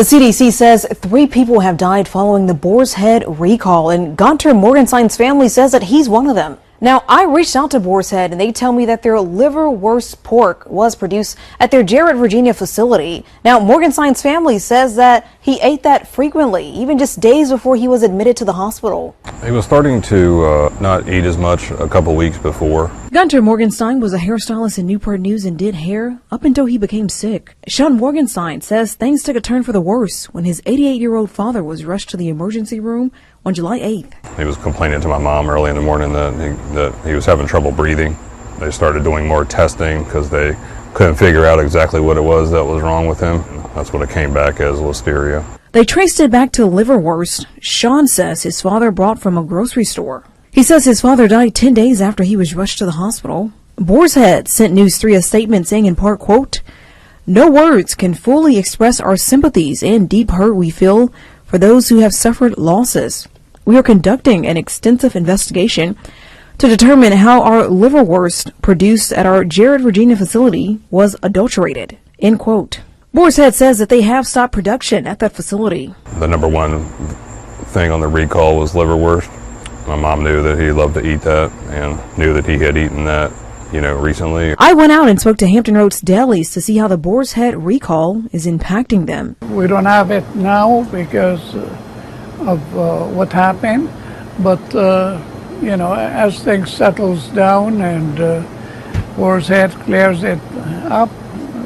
The CDC says 3 people have died following the Boar's Head recall, and Gunter Morgenstein's family says that he's one of them. Now, I reached out to Boar's Head, and they tell me that their liverwurst pork was produced at their Jarrett, Virginia facility. Now, Morgenstein's family says that he ate that frequently, even just days before he was admitted to the hospital. He was starting to not eat as much a couple weeks before. Gunter Morgenstein was a hairstylist in Newport News and did hair up until he became sick. Sean Morgenstein says things took a turn for the worse when his 88-year-old father was rushed to the emergency room on July 8th. He was complaining to my mom early in the morning that he was having trouble breathing. They started doing more testing because they couldn't figure out exactly what it was that was wrong with him. That's what it came back as, listeria. They traced it back to liverwurst Sean says his father brought from a grocery store. He says his father died 10 days after he was rushed to the hospital. Boar's Head sent News 3 a statement saying in part, quote, "No words can fully express our sympathies and deep hurt we feel for those who have suffered losses. We are conducting an extensive investigation to determine how our liverwurst produced at our Jarrett, Virginia facility was adulterated." End quote. Boar's Head says that they have stopped production at that facility. The number one thing on the recall was liverwurst. My mom knew that he loved to eat that and knew that he had eaten that, recently. I went out and spoke to Hampton Roads delis to see how the Boar's Head recall is impacting them. We don't have it now because of what happened, but as things settles down and Boar's Head clears it up,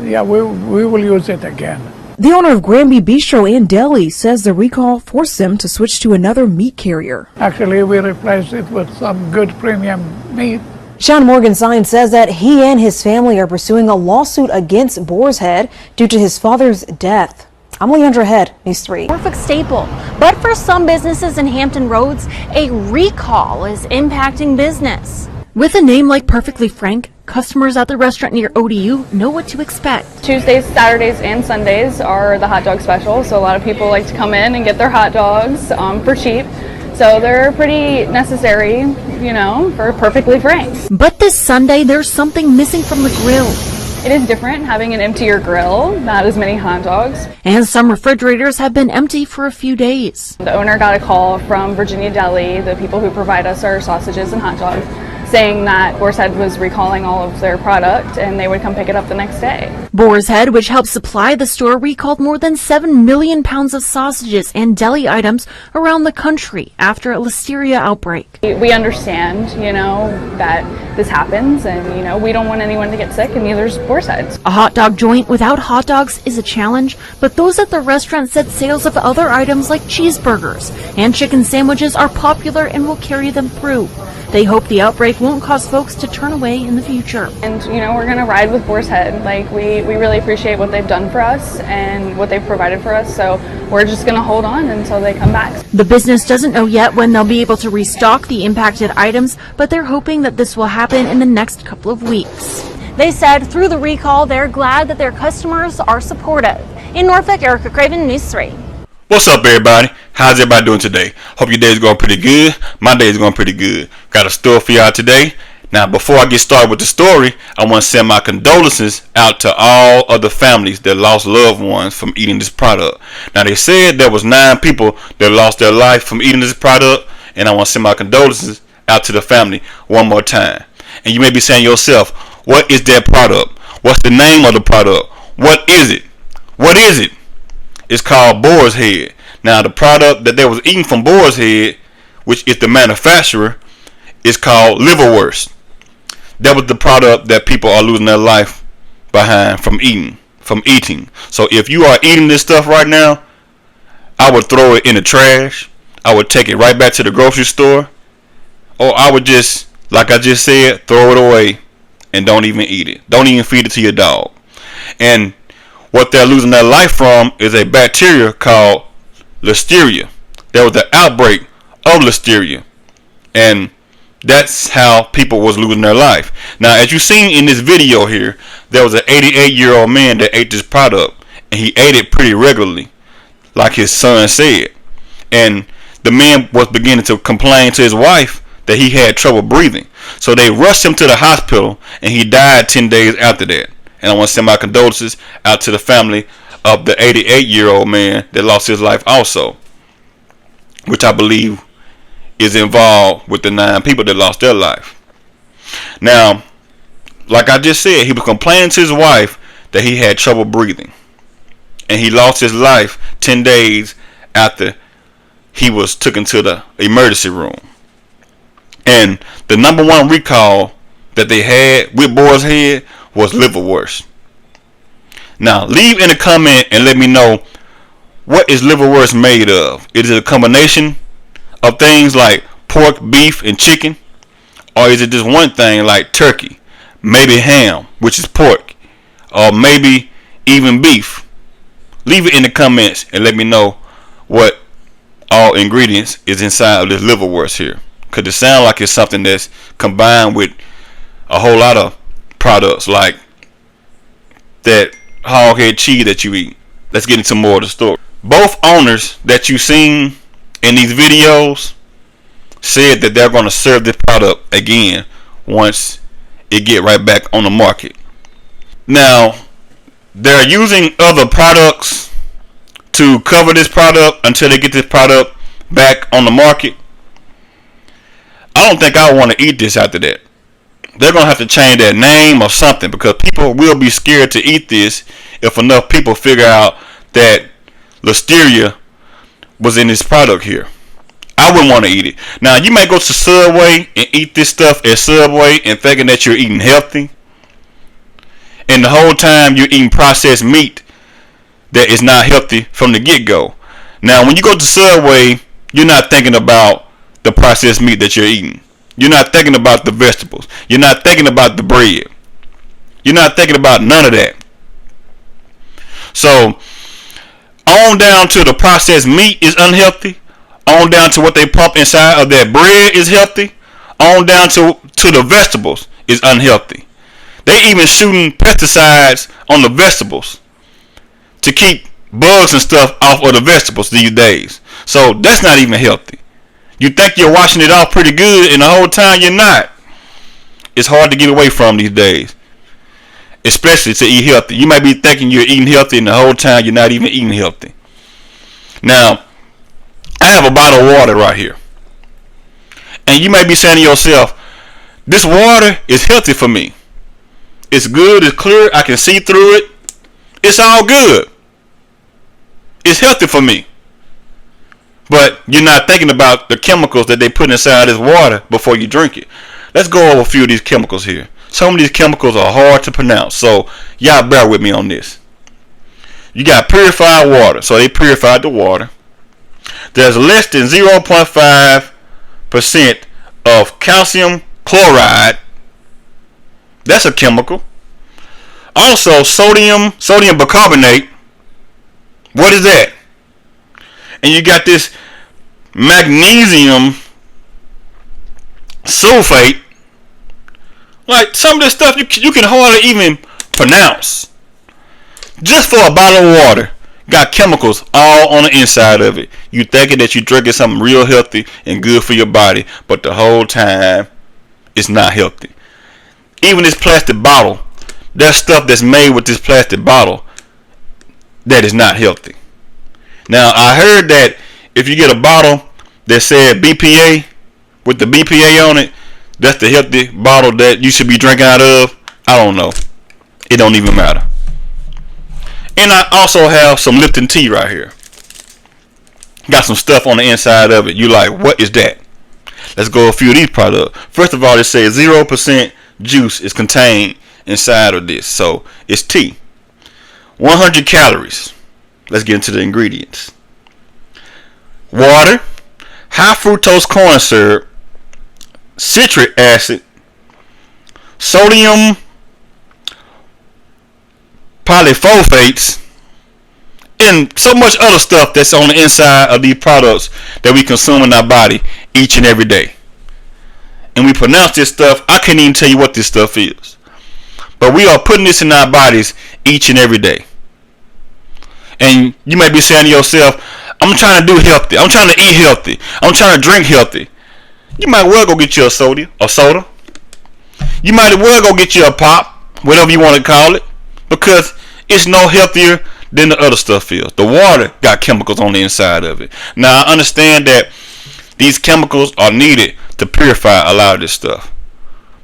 we will use it again. The owner of Granby Bistro and Deli says the recall forced them to switch to another meat carrier. Actually, we replaced it with some good premium meat. Sean Morgenstein says that he and his family are pursuing a lawsuit against Boar's Head due to his father's death. I'm Leandra Head, News 3. Perfect staple, but for some businesses in Hampton Roads, a recall is impacting business. With a name like Perfectly Frank, customers at the restaurant near ODU know what to expect. Tuesdays, Saturdays, and Sundays are the hot dog special, so a lot of people like to come in and get their hot dogs for cheap. So they're pretty necessary, for Perfectly Frank. But this Sunday, there's something missing from the grill. It is different having an emptier grill, not as many hot dogs. And some refrigerators have been empty for a few days. The owner got a call from Virginia Deli, the people who provide us our sausages and hot dogs, saying that Boar's Head was recalling all of their product and they would come pick it up the next day. Boar's Head, which helps supply the store, recalled more than 7 million pounds of sausages and deli items around the country after a listeria outbreak. We understand, that this happens and, we don't want anyone to get sick, and neither does Boar's Head. A hot dog joint without hot dogs is a challenge, but those at the restaurant said sales of other items like cheeseburgers and chicken sandwiches are popular and will carry them through. They hope the outbreak won't cause folks to turn away in the future. And, we're going to ride with Boar's Head. We really appreciate what they've done for us and what they've provided for us, so we're just going to hold on until they come back. The business doesn't know yet when they'll be able to restock the impacted items, but they're hoping that this will happen in the next couple of weeks. They said through the recall, they're glad that their customers are supportive. In Norfolk, Erica Craven, News 3. What's up, everybody? How's everybody doing today? Hope your day's going pretty good. My day's going pretty good. Got a story for y'all today. Now, before I get started with the story, I want to send my condolences out to all of the families that lost loved ones from eating this product. Now, they said there was 9 people that lost their life from eating this product, and I want to send my condolences out to the family one more time. And you may be saying to yourself, what is that product? What's the name of the product? What is it? What is it? It's called Boar's Head. Now, the product that they was eating from Boar's Head, which is the manufacturer, is called liverwurst. That was the product that people are losing their life behind from eating. So if you are eating this stuff right now, I would throw it in the trash. I would take it right back to the grocery store. Or I would just, like I just said, throw it away and don't even eat it. Don't even feed it to your dog. And what they're losing their life from is a bacteria called listeria. There was an outbreak of listeria, and that's how people was losing their life. Now, as you seen in this video here, there was an 88-year-old man that ate this product, and he ate it pretty regularly, like his son said. And the man was beginning to complain to his wife that he had trouble breathing. So they rushed him to the hospital, and he died 10 days after that. And I want to send my condolences out to the family of the 88-year-old man that lost his life also, which I believe is involved with the 9 people that lost their life. Now, like I just said, he was complaining to his wife that he had trouble breathing, and he lost his life 10 days after he was taken to the emergency room. And the number one recall that they had with Boar's Head was liverwurst. Now, leave in a comment and let me know, what is liverwurst made of? Is it a combination of things like pork, beef, and chicken? Or is it just one thing like turkey, maybe ham, which is pork, or maybe even beef? Leave it in the comments and let me know what all ingredients is inside of this liverwurst here. Because it sounds like it's something that's combined with a whole lot of products like that hog head cheese that you eat. Let's get into more of the story. Both owners that you seen in these videos said that they're going to serve this product again once it get right back on the market. Now, they're using other products to cover this product until they get this product back on the market. I don't think I want to eat this after that. They're going to have to change their name or something, because people will be scared to eat this if enough people figure out that listeria was in this product here. I wouldn't want to eat it. Now, you may go to Subway and eat this stuff at Subway and thinking that you're eating healthy, and the whole time you're eating processed meat that is not healthy from the get-go. Now, when you go to Subway, you're not thinking about the processed meat that you're eating. You're not thinking about the vegetables. You're not thinking about the bread. You're not thinking about none of that. So, on down to the processed meat is unhealthy. On down to what they pump inside of that bread is healthy. On down to the vegetables is unhealthy. They even shooting pesticides on the vegetables to keep bugs and stuff off of the vegetables these days. So that's not even healthy. You think you're washing it off pretty good, and the whole time you're not. It's hard to get away from these days, especially to eat healthy. You might be thinking you're eating healthy, and the whole time you're not even eating healthy. Now, I have a bottle of water right here, and you might be saying to yourself, this water is healthy for me. It's good, it's clear, I can see through it. It's all good. It's healthy for me. But you're not thinking about the chemicals that they put inside this water before you drink it. Let's go over a few of these chemicals here. Some of these chemicals are hard to pronounce, so y'all bear with me on this. You got purified water, so they purified the water. There's less than 0.5% of calcium chloride. That's a chemical. Also, sodium bicarbonate. What is that? And you got this magnesium sulfate. Like, some of this stuff you can hardly even pronounce. Just for a bottle of water, got chemicals all on the inside of it. You thinking that you're drinking something real healthy and good for your body, but the whole time it's not healthy. Even this plastic bottle, there's stuff that's made with this plastic bottle that is not healthy. Now, I heard that if you get a bottle that said BPA with the BPA on it, that's the healthy bottle that you should be drinking out of. I don't know. It don't even matter. And I also have some Lipton tea right here. Got some stuff on the inside of it. You like, what is that? Let's go a few of these products. First of all, it says 0% juice is contained inside of this. So, it's tea. 100 calories. Let's get into the ingredients. Water, high fructose corn syrup, citric acid, sodium polyphosphates, and so much other stuff that's on the inside of these products that we consume in our body each and every day. And we pronounce this stuff, I can't even tell you what this stuff is. But we are putting this in our bodies each and every day. And you might be saying to yourself, I'm trying to do healthy. I'm trying to eat healthy. I'm trying to drink healthy. You might well go get you a soda. You might well go get you a pop, whatever you want to call it, because it's no healthier than the other stuff is. The water got chemicals on the inside of it. Now I understand that these chemicals are needed to purify a lot of this stuff,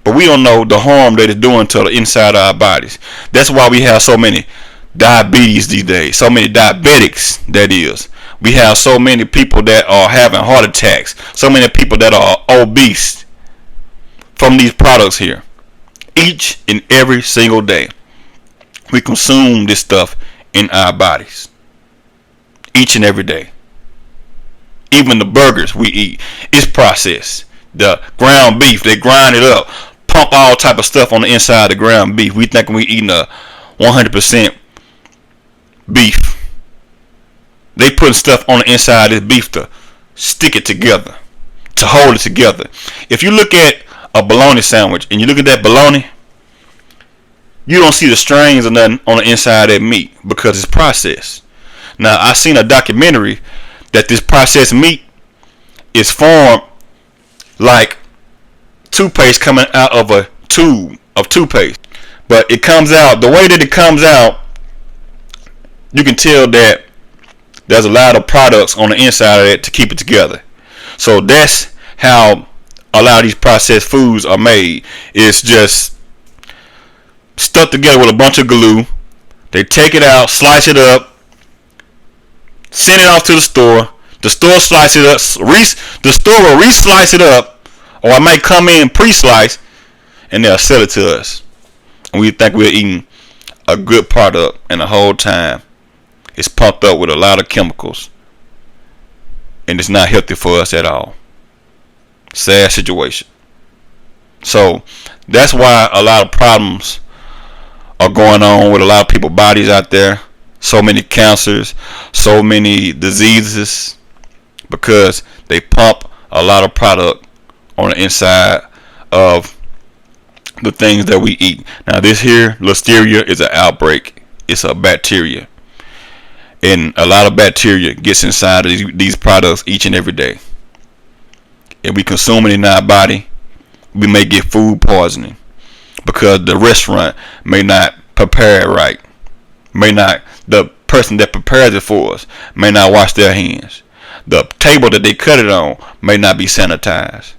but we don't know the harm that it's doing to the inside of our bodies. That's why we have so many diabetes these days, so many diabetics, that is. We have so many people that are having heart attacks, so many people that are obese from these products here. Each and every single day we consume this stuff in our bodies. Each and every day. Even the burgers we eat is processed. The ground beef, they grind it up, pump all type of stuff on the inside of the ground beef. We think we eating a 100% beef. They putting stuff on the inside of this beef to stick it together, to hold it together. If you look at a bologna sandwich and you look at that bologna, you don't see the strings or nothing on the inside of that meat because it's processed. Now I seen a documentary that this processed meat is formed like toothpaste coming out of a tube of toothpaste, but it comes out the way that it comes out. You can tell that there's a lot of products on the inside of it to keep it together. So that's how a lot of these processed foods are made. It's just stuck together with a bunch of glue. They take it out, slice it up, send it off to the store. The store slice it up. The store will re-slice it up, or I might come in pre-sliced, and they'll sell it to us. And we think we're eating a good product, and the whole time it's pumped up with a lot of chemicals, and it's not healthy for us at all. Sad situation. So that's why a lot of problems are going on with a lot of people's bodies out there. So many cancers, so many diseases, because they pump a lot of product on the inside of the things that we eat. Now this here, listeria, is an outbreak. It's a bacteria, and a lot of bacteria gets inside of these products each and every day. If we consume it in our body, we may get food poisoning because the restaurant may not prepare it right. The person that prepares it for us may not wash their hands. The table that they cut it on may not be sanitized.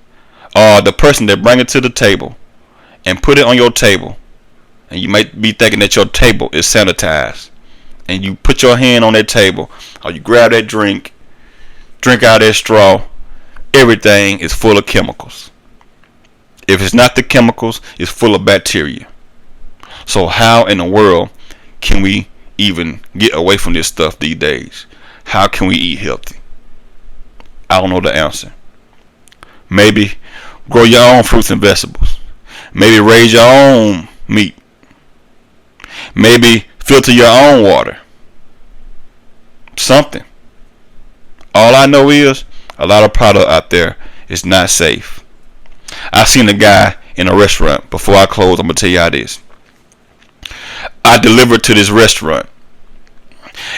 Or the person that bring it to the table and put it on your table, and you might be thinking that your table is sanitized, and you put your hand on that table, or you grab that drink out that straw, everything is full of chemicals. If it's not the chemicals, it's full of bacteria. So how in the world can we even get away from this stuff these days? How can we eat healthy? I don't know the answer. Maybe grow your own fruits and vegetables. Maybe raise your own meat. Maybe filter your own water. Something. All I know is a lot of product out there is not safe. I seen a guy in a restaurant. Before I close, I'm gonna tell y'all this. I delivered to this restaurant,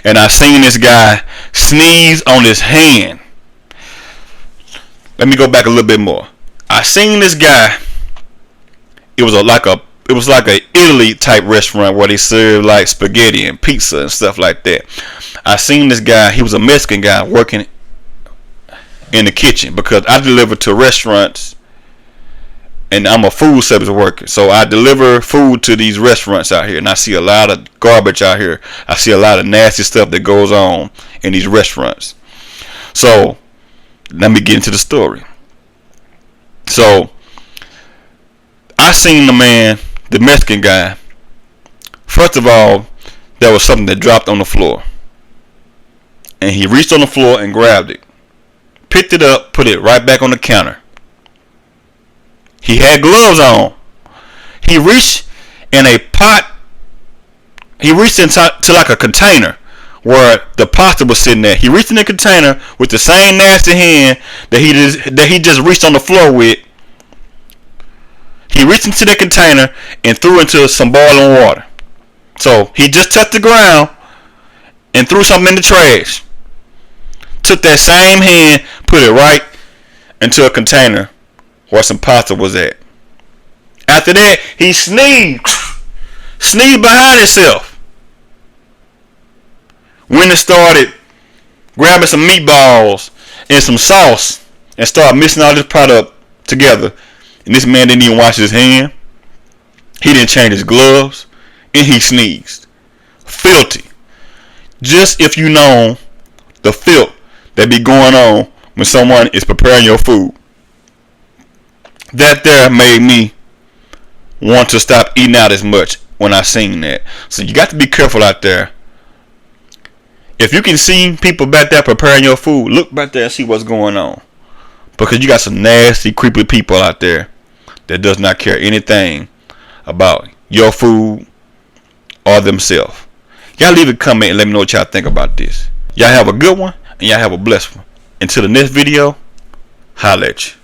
and I seen this guy sneeze on his hand. Let me go back a little bit more. I seen this guy. It was like a Italy type restaurant where they serve like spaghetti and pizza and stuff like that. I seen this guy. He was a Mexican guy working in the kitchen, because I deliver to restaurants, and I'm a food service worker, so I deliver food to these restaurants out here, and I see a lot of garbage out here. I see a lot of nasty stuff that goes on in these restaurants. So let me get into the story. So I seen the man, the Mexican guy. First of all, there was something that dropped on the floor, and he reached on the floor and grabbed it, picked it up, put it right back on the counter. He had gloves on. He reached in a pot. He reached into like a container where the pasta was sitting there. He reached in the container with the same nasty hand that he just reached on the floor with. He reached into the container and threw into some boiling water. So he just touched the ground and threw something in the trash. Took that same hand, put it right into a container where some pasta was at. After that, he sneezed behind himself. Went and started grabbing some meatballs and some sauce and started mixing all this product together. And this man didn't even wash his hand. He didn't change his gloves. And he sneezed. Filthy. Just if you know the filth that be going on when someone is preparing your food. That there made me want to stop eating out as much when I seen that. So you got to be careful out there. If you can see people back there preparing your food, look back there and see what's going on. Because you got some nasty, creepy people out there that does not care anything about your food or themselves. Y'all leave a comment and let me know what y'all think about this. Y'all have a good one and y'all have a blessed one. Until the next video, holla at you.